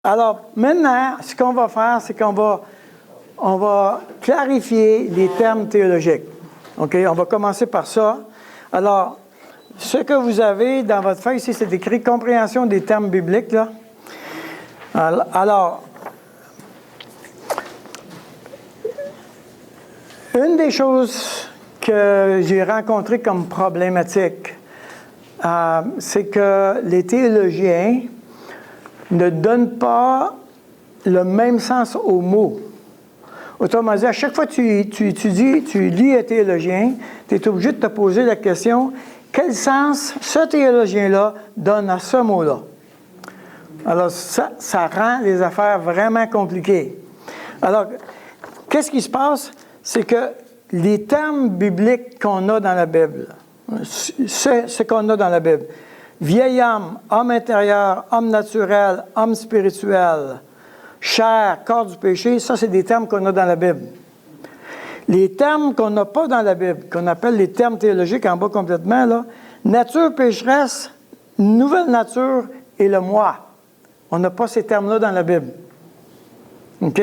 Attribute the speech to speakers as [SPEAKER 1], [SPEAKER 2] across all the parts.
[SPEAKER 1] Alors, maintenant, ce qu'on va faire, c'est qu'on va clarifier les termes théologiques. OK? On va commencer par ça. Alors, ce que vous avez dans votre feuille ici, c'est écrit « Compréhension des termes bibliques ». Là. Alors, une des choses que j'ai rencontrées comme problématique, c'est que les théologiens ne donnent pas le même sens aux mots. Autrement dit, à chaque fois que tu lis un théologien, tu es obligé de te poser la question, quel sens ce théologien-là donne à ce mot-là? Alors, ça rend les affaires vraiment compliquées. Alors, qu'est-ce qui se passe? C'est que les termes bibliques qu'on a dans la Bible, ce qu'on a dans la Bible, vieil homme intérieur, homme naturel, homme spirituel, chair, corps du péché, ça, c'est des termes qu'on a dans la Bible. Les termes qu'on n'a pas dans la Bible, qu'on appelle les termes théologiques en bas complètement, là, nature pécheresse, nouvelle nature et le moi. On n'a pas ces termes-là dans la Bible. OK?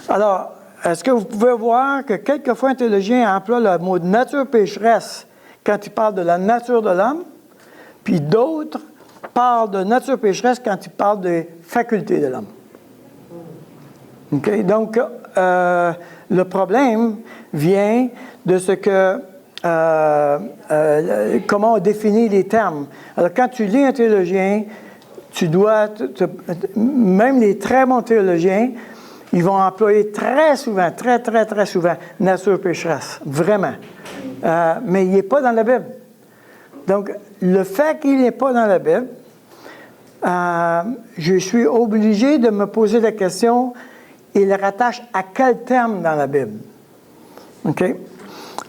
[SPEAKER 1] Alors, est-ce que vous pouvez voir que quelquefois un théologien emploie le mot nature pécheresse quand il parle de la nature de l'homme, puis d'autres parlent de nature pécheresse quand ils parlent des facultés de l'homme. Okay? Donc, le problème vient de ce que comment on définit les termes. Alors, quand tu lis un théologien, tu dois, même les très bons théologiens, ils vont employer très souvent, très souvent, nature pécheresse, vraiment. Mais il n'est pas dans la Bible. Donc, le fait qu'il n'est pas dans la Bible, je suis obligé de me poser la question, il rattache à quel terme dans la Bible? OK?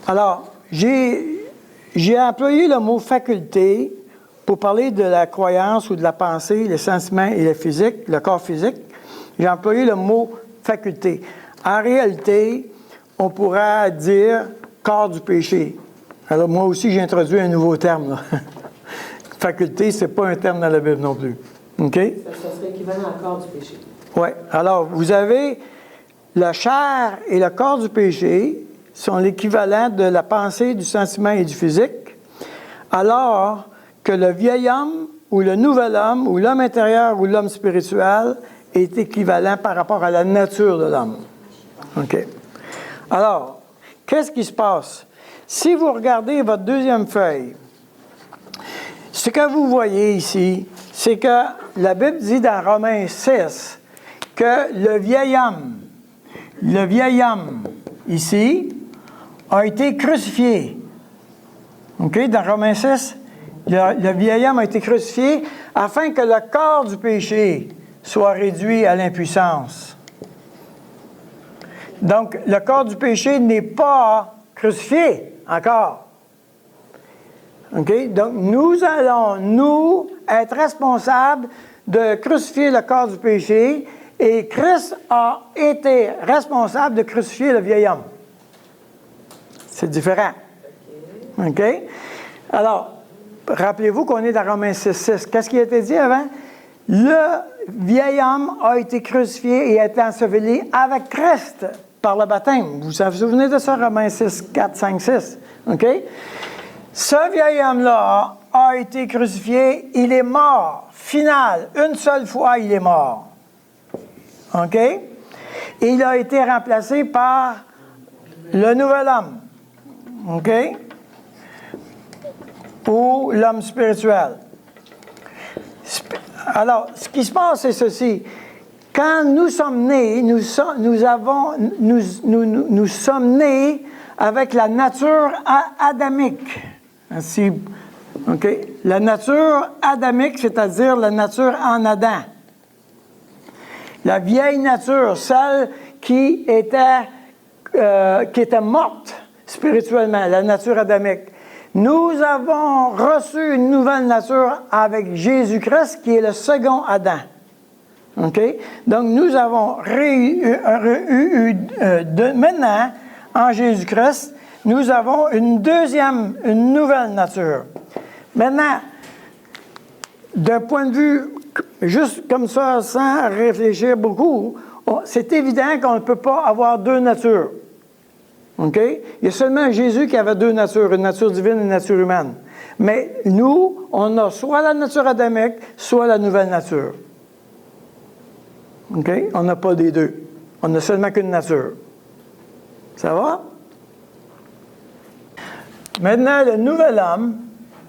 [SPEAKER 1] Alors, j'ai employé le mot faculté pour parler de la croyance ou de la pensée, les sentiments et le physique, le corps physique. J'ai employé le mot faculté. En réalité, on pourrait dire corps du péché. Alors, moi aussi, j'ai introduit un nouveau terme. Là. Faculté, ce n'est pas un terme dans la Bible non plus. OK?
[SPEAKER 2] Ça serait équivalent à corps du péché.
[SPEAKER 1] Oui. Alors, vous avez la chair et le corps du péché sont l'équivalent de la pensée, du sentiment et du physique, alors que le vieil homme ou le nouvel homme ou l'homme intérieur ou l'homme spirituel est équivalent par rapport à la nature de l'homme. OK. Alors, qu'est-ce qui se passe? Si vous regardez votre deuxième feuille, ce que vous voyez ici, c'est que la Bible dit dans Romains 6 que le vieil homme, ici, a été crucifié. OK? Dans Romains 6, le vieil homme a été crucifié afin que le corps du péché soit réduit à l'impuissance. Donc, le corps du péché n'est pas crucifié encore. OK? Donc, nous allons, nous, être responsables de crucifier le corps du péché et Christ a été responsable de crucifier le vieil homme. C'est différent. OK? Alors, rappelez-vous qu'on est dans Romains 6. Qu'est-ce qui a été dit avant? Le vieil homme a été crucifié et a été enseveli avec Christ par le baptême. Vous vous souvenez de ça, Romains 6, 4, 5, 6. OK? Ce vieil homme-là a été crucifié, il est mort. Final, une seule fois, il est mort. OK? Et il a été remplacé par le nouvel homme. OK? Ou l'homme spirituel. Alors, ce qui se passe, c'est ceci. Quand nous sommes nés, nous sommes nés avec la nature adamique. Ainsi, OK? La nature adamique, c'est-à-dire la nature en Adam. La vieille nature, celle qui était morte spirituellement, la nature adamique. Nous avons reçu une nouvelle nature avec Jésus-Christ, qui est le second Adam. OK? Donc, nous avons maintenant, en Jésus-Christ, nous avons une nouvelle nature. Maintenant, d'un point de vue juste comme ça, sans réfléchir beaucoup, c'est évident qu'on ne peut pas avoir deux natures. OK? Il y a seulement Jésus qui avait deux natures, une nature divine et une nature humaine. Mais nous, on a soit la nature adamique, soit la nouvelle nature. OK? On n'a pas des deux. On n'a seulement qu'une nature. Ça va? Maintenant, le nouvel homme,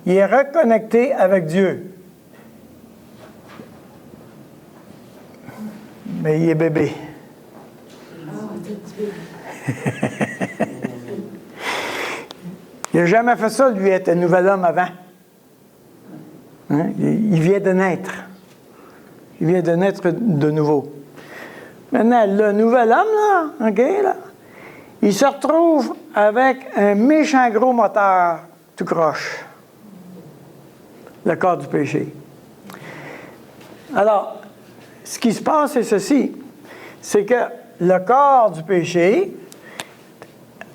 [SPEAKER 1] il est reconnecté avec Dieu. Mais il est bébé. Il n'a jamais fait ça, lui, être un nouvel homme avant. Hein? Il vient de naître. Il vient de naître de nouveau. Maintenant, le nouvel homme, là, OK, là, il se retrouve avec un méchant gros moteur tout croche. Le corps du péché. Alors, ce qui se passe, c'est ceci. C'est que le corps du péché,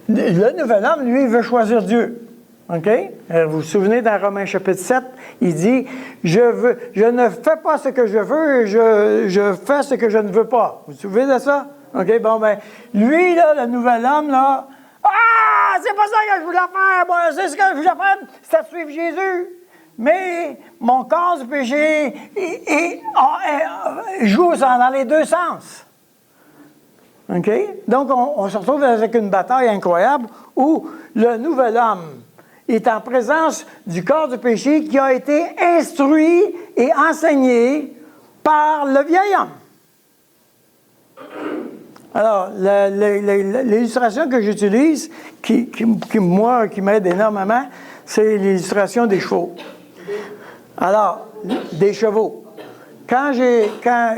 [SPEAKER 1] le nouvel homme, lui, veut choisir Dieu. OK? Vous vous souvenez, dans Romains chapitre 7, il dit, je ne fais pas ce que je veux, je fais ce que je ne veux pas. Vous vous souvenez de ça? OK, bon, ben, lui, là, le nouvel homme, là, ah, c'est pas ça que je voulais faire, moi, c'est ce que je voulais faire, c'est suivre Jésus. Mais mon corps du péché joue dans les deux sens. OK? Donc, on se retrouve avec une bataille incroyable où le nouvel homme est en présence du corps du péché qui a été instruit et enseigné par le vieil homme. Alors, l'illustration que j'utilise, qui m'aide énormément, c'est l'illustration des chevaux. Alors, des chevaux. Quand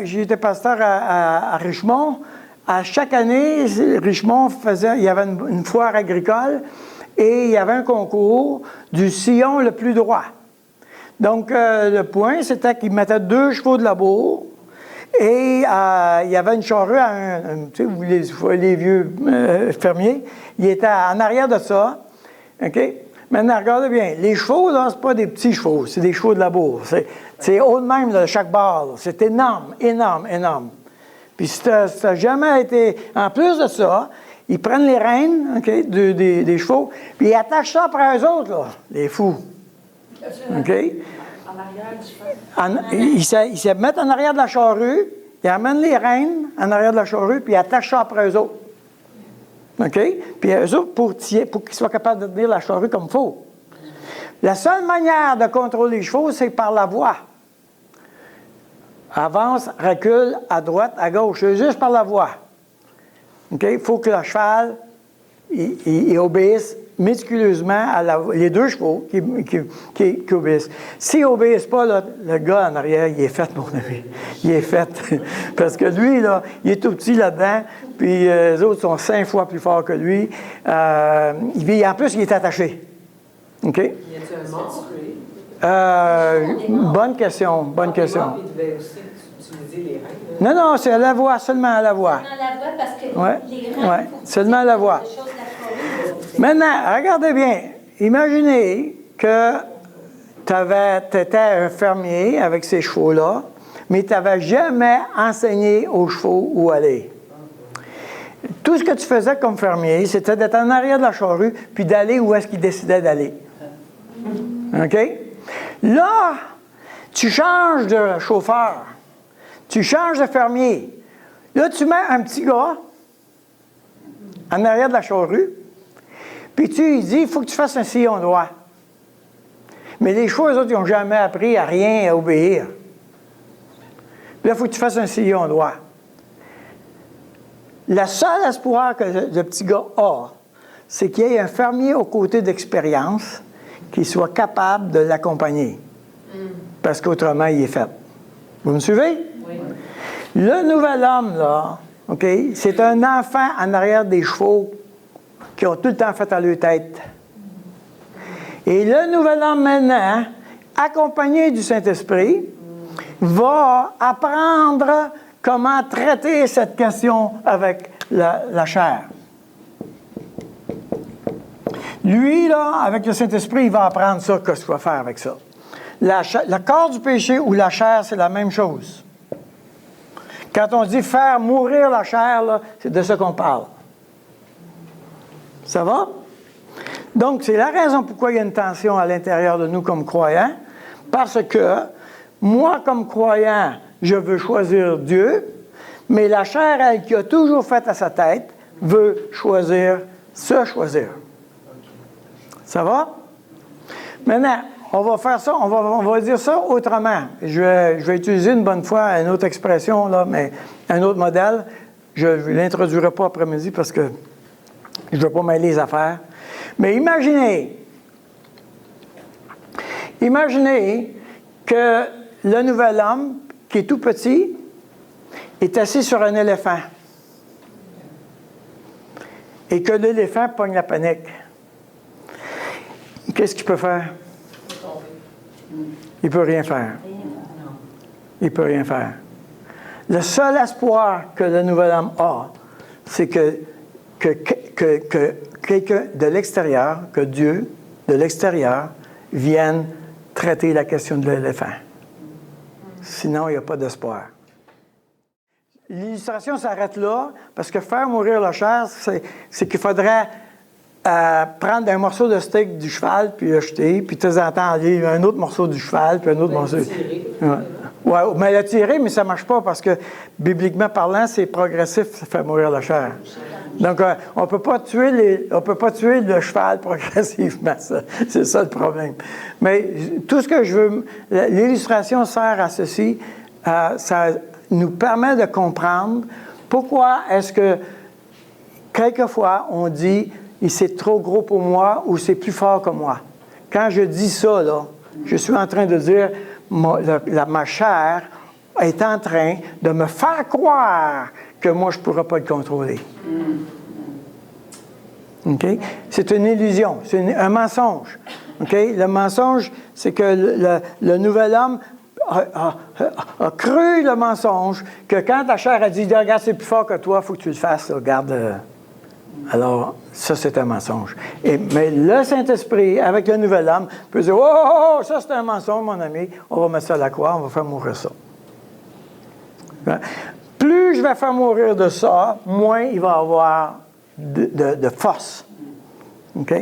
[SPEAKER 1] j'étais pasteur à Richmond, à chaque année, Richmond il y avait une foire agricole et il y avait un concours du sillon le plus droit. Donc, le point, c'était qu'ils mettaient 2 chevaux de labour et il y avait une charrue, tu sais, les vieux fermiers, il était en arrière de ça. OK? Maintenant, regardez bien, les chevaux, là, c'est pas des petits chevaux, c'est des chevaux de labour. C'est haut de même, là, chaque barre. C'est énorme, énorme, énorme. Puis ça n'a jamais été... En plus de ça, ils prennent les rênes, OK, des chevaux, puis ils attachent ça après eux autres, là, les fous. OK?
[SPEAKER 2] En arrière du cheval.
[SPEAKER 1] Ils se mettent en arrière de la charrue, ils amènent les rênes en arrière de la charrue, puis ils attachent ça après eux autres. OK? Puis eux autres, pour qu'ils soient capables de tenir la charrue comme il faut. La seule manière de contrôler les chevaux, c'est par la voix. Avance, recule, à droite, à gauche, c'est juste par la voix. OK? Il faut que le cheval il obéisse méticuleusement à les 2 chevaux qui obéissent. S'ils n'obéissent pas, là, le gars en arrière, il est fait, mon ami. Il est fait. Parce que lui, là, il est tout petit là-dedans, puis les autres sont 5 fois plus forts que lui. En plus, il est attaché. OK?
[SPEAKER 2] Y a-t-il un mort?
[SPEAKER 1] Bonne question, bonne question.
[SPEAKER 2] Il devait aussi utiliser les règles.
[SPEAKER 1] Non, c'est à la voix, seulement à la voix.
[SPEAKER 3] Seulement à la voix, parce que les
[SPEAKER 1] Ouais,
[SPEAKER 3] règles,
[SPEAKER 1] seulement à la voix. Maintenant, regardez bien. Imaginez que tu étais un fermier avec ces chevaux-là, mais tu n'avais jamais enseigné aux chevaux où aller. Tout ce que tu faisais comme fermier, c'était d'être en arrière de la charrue, puis d'aller où est-ce qu'ils décidaient d'aller. OK? Là, tu changes de chauffeur. Tu changes de fermier. Là, tu mets un petit gars en arrière de la charrue, puis tu lui dis, il faut que tu fasses un sillon droit. Mais les chevaux, eux autres, ils n'ont jamais appris à rien, à obéir. Puis là, il faut que tu fasses un sillon droit. Le seul espoir que le petit gars a, c'est qu'il y ait un fermier aux côtés d'expérience qui soit capable de l'accompagner. Parce qu'autrement, il est fait. Vous me suivez?
[SPEAKER 2] Oui.
[SPEAKER 1] Le nouvel homme, là, OK, c'est un enfant en arrière des chevaux qui ont tout le temps fait à leur tête. Et le nouvel homme, maintenant, accompagné du Saint-Esprit, va apprendre comment traiter cette question avec la chair. Lui, là, avec le Saint-Esprit, il va apprendre ça, qu'est-ce qu'il va faire avec ça. Le corps du péché ou la chair, c'est la même chose. Quand on dit faire mourir la chair, là, c'est de ça qu'on parle. Ça va? Donc, c'est la raison pourquoi il y a une tension à l'intérieur de nous comme croyants, parce que moi, comme croyant, je veux choisir Dieu, mais la chair, elle, qui a toujours fait à sa tête, veut choisir, se choisir. Ça va? Maintenant, on va faire ça, on va dire ça autrement. Je vais utiliser une bonne fois une autre expression, là, mais un autre modèle. Je ne l'introduirai pas après-midi parce que je ne veux pas mêler les affaires. Mais imaginez que le nouvel homme, qui est tout petit, est assis sur un éléphant. Et que l'éléphant pogne la panique. Qu'est-ce qu'il peut faire? Il ne peut rien faire. Il ne peut rien faire. Le seul espoir que le nouvel homme a, c'est que quelqu'un de l'extérieur, que Dieu, de l'extérieur, vienne traiter la question de l'éléphant. Sinon, il n'y a pas d'espoir. L'illustration s'arrête là, parce que faire mourir la chair, c'est qu'il faudrait prendre un morceau de steak du cheval, puis le jeter, puis de temps en temps, aller un autre morceau du cheval, puis un autre morceau. Ouais, mais le tirer, mais ça ne marche pas, parce que, bibliquement parlant, c'est progressif, ça fait mourir la chair. Donc, on ne peut pas tuer le cheval progressivement, c'est ça le problème. Mais tout ce que je veux, l'illustration sert à ceci, ça nous permet de comprendre pourquoi est-ce que, quelquefois, on dit « c'est trop gros pour moi » ou « c'est plus fort que moi ». Quand je dis ça, là, je suis en train de dire ma chair est en train de me faire croire que moi, je ne pourrai pas le contrôler. Okay? C'est une illusion, c'est un mensonge. Okay? Le mensonge, c'est que le nouvel homme a cru le mensonge que quand ta chair a dit « Regarde, c'est plus fort que toi, il faut que tu le fasses. » Regarde. Alors, ça, c'est un mensonge. Mais le Saint-Esprit, avec le nouvel homme, peut dire « Oh, ça, c'est un mensonge, mon ami. On va mettre ça à la croix, on va faire mourir ça. » Plus je vais faire mourir de ça, moins il va y avoir de force. OK?